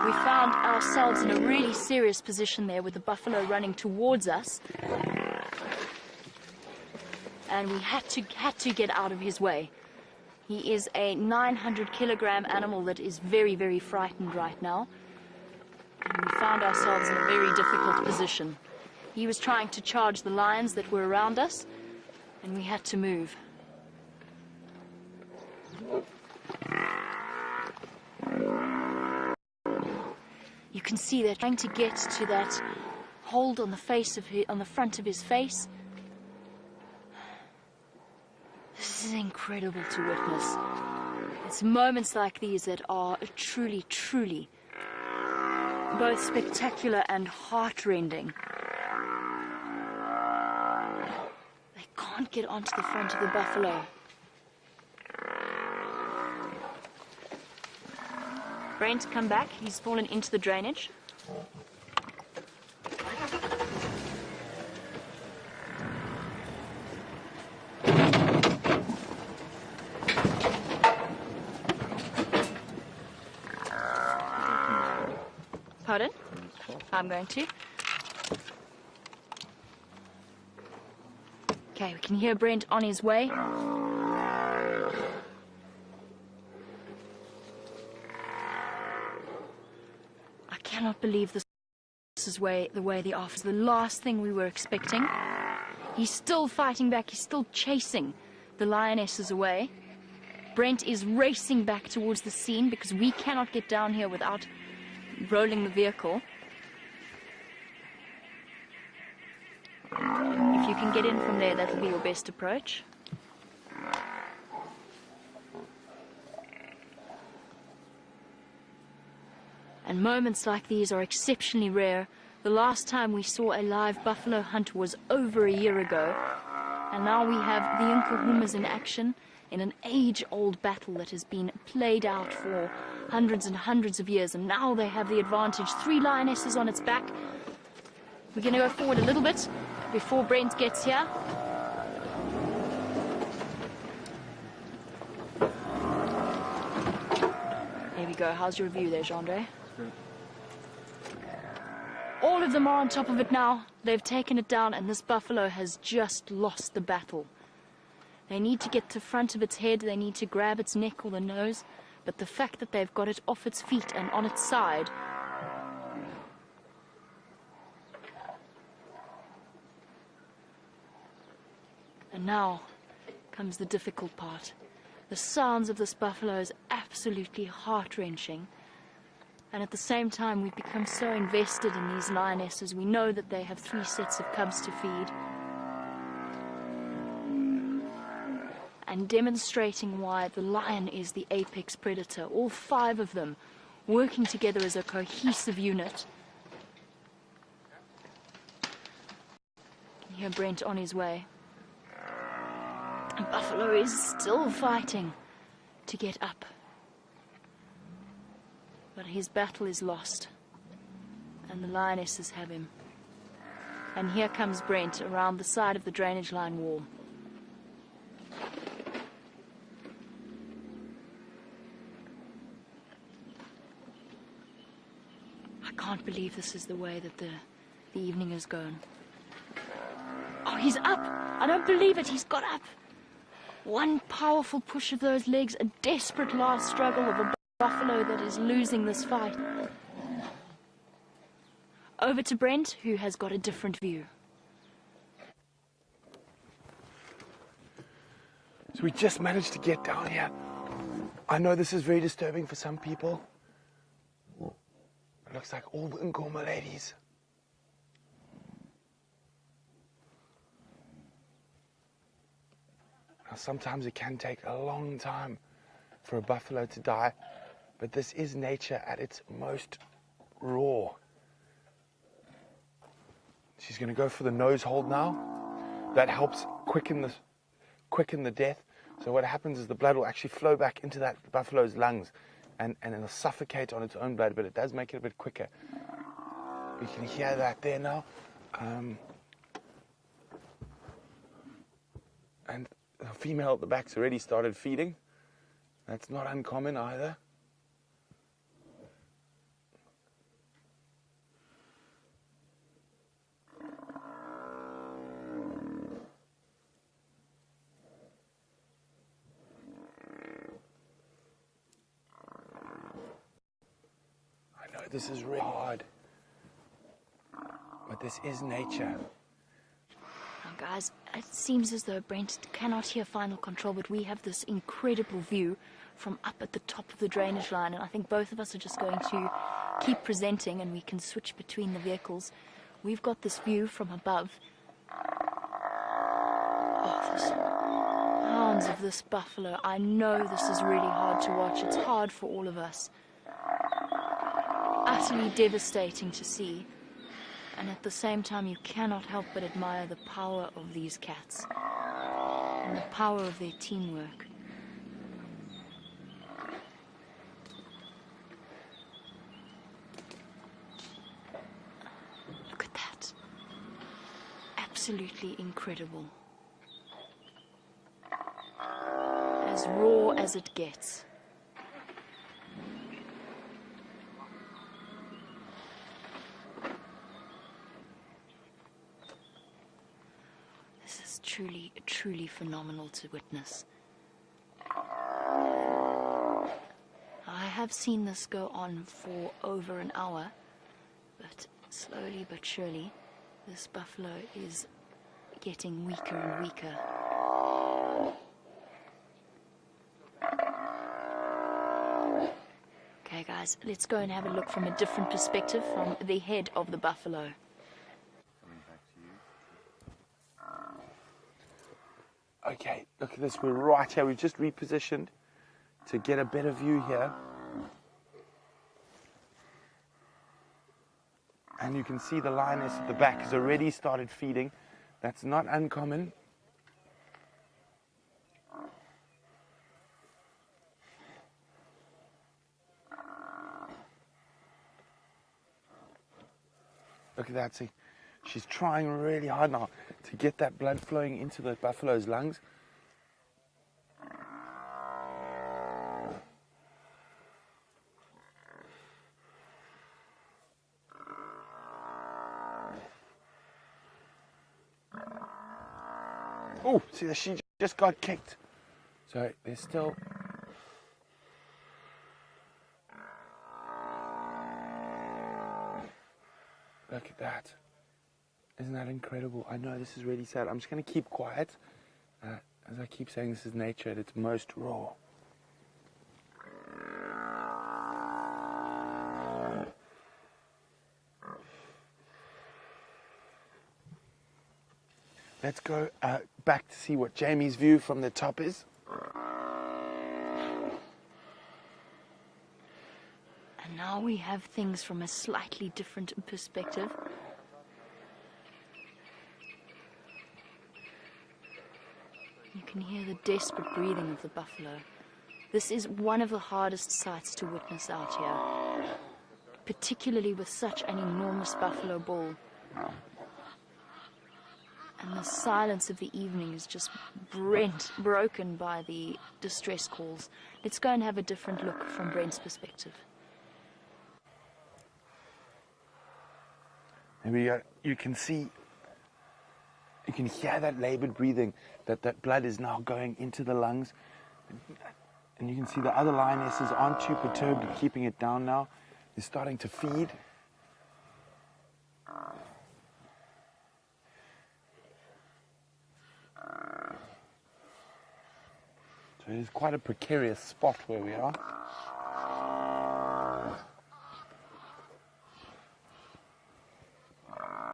We found ourselves in a really serious position there with the buffalo running towards us. And we had to get out of his way. He is a 900-kilogram animal that is very, very frightened right now. And we found ourselves in a very difficult position. He was trying to charge the lions that were around us, and we had to move. You can see they're trying to get to that hold on the front of his face. This is incredible to witness. It's moments like these that are truly, truly both spectacular and heart-rending. They can't get onto the front of the buffalo. Brent, come back. He's fallen into the drainage. Pardon? I'm going to. Okay, we can hear Brent on his way. I cannot believe this is the way the officer. The last thing we were expecting. He's still fighting back. He's still chasing the lionesses away. Brent is racing back towards the scene because we cannot get down here without rolling the vehicle. If you can get in from there, that'll be your best approach. And moments like these are exceptionally rare. The last time we saw a live buffalo hunt was over a year ago. And now we have the Nkuhumas in action in an age-old battle that has been played out for hundreds and hundreds of years. And now they have the advantage. 3 lionesses on its back. We're going to go forward a little bit before Brent gets here. There we go. How's your view there, Jean-Andre? All of them are on top of it now. They've taken it down, and this buffalo has just lost the battle. They need to get to the front of its head. They need to grab its neck or the nose. But the fact that they've got it off its feet and on its side. And now comes the difficult part. The sounds of this buffalo is absolutely heart-wrenching. And at the same time, we've become so invested in these lionesses. We know that they have 3 sets of cubs to feed. And demonstrating why the lion is the apex predator. All 5 of them working together as a cohesive unit. You hear Brent on his way. And buffalo is still fighting to get up. But his battle is lost, and the lionesses have him. And here comes Brent around the side of the drainage line wall. I can't believe this is the way that the evening has gone. Oh, he's up! I don't believe it, he's got up! One powerful push of those legs, a desperate last struggle of a buffalo that is losing this fight. Over to Brent, who has got a different view. So we just managed to get down here. I know this is very disturbing for some people. It looks like all the Nkuhuma ladies. Now sometimes it can take a long time for a buffalo to die. But this is nature at its most raw. She's going to go for the nose hold now. That helps quicken the death. So what happens is the blood will actually flow back into that buffalo's lungs, and it'll suffocate on its own blood, but it does make it a bit quicker. You can hear that there now. And the female at the back's already started feeding. That's not uncommon either. this is really hard. But this is nature. Now, guys, it seems as though Brent cannot hear final control, but we have this incredible view from up at the top of the drainage line, and I think both of us are just going to keep presenting, and we can switch between the vehicles. We've got this view from above. Oh, the sounds of this buffalo. I know this is really hard to watch. It's hard for all of us. Utterly devastating to see. And at the same time, you cannot help but admire the power of these cats and the power of their teamwork. Look at that. Absolutely incredible. As raw as it gets. This is truly, truly phenomenal to witness. I have seen this go on for over an hour, but slowly but surely, this buffalo is getting weaker and weaker. Okay, guys, let's go and have a look from a different perspective, from the head of the buffalo. Okay, look at this. We're right here. We've just repositioned to get a better view here. And you can see the lioness at the back has already started feeding. That's not uncommon. Look at that. See, she's trying really hard now to get that blood flowing into the buffalo's lungs. Oh, see, she just got kicked. So there's still... Look at that. Isn't that incredible? I know this is really sad. I'm just going to keep quiet. As I keep saying, this is nature at its most raw. Let's go back to see what Jamie's view from the top is. And now we have things from a slightly different perspective. You can hear the desperate breathing of the buffalo. This is one of the hardest sights to witness out here, particularly with such an enormous buffalo bull. And the silence of the evening is just broken by the distress calls. Let's go and have a different look from Brent's perspective. There we go. You can see, you can hear that labored breathing, that blood is now going into the lungs. And you can see the other lionesses aren't too perturbed at keeping it down now. They're starting to feed. So it is quite a precarious spot where we are.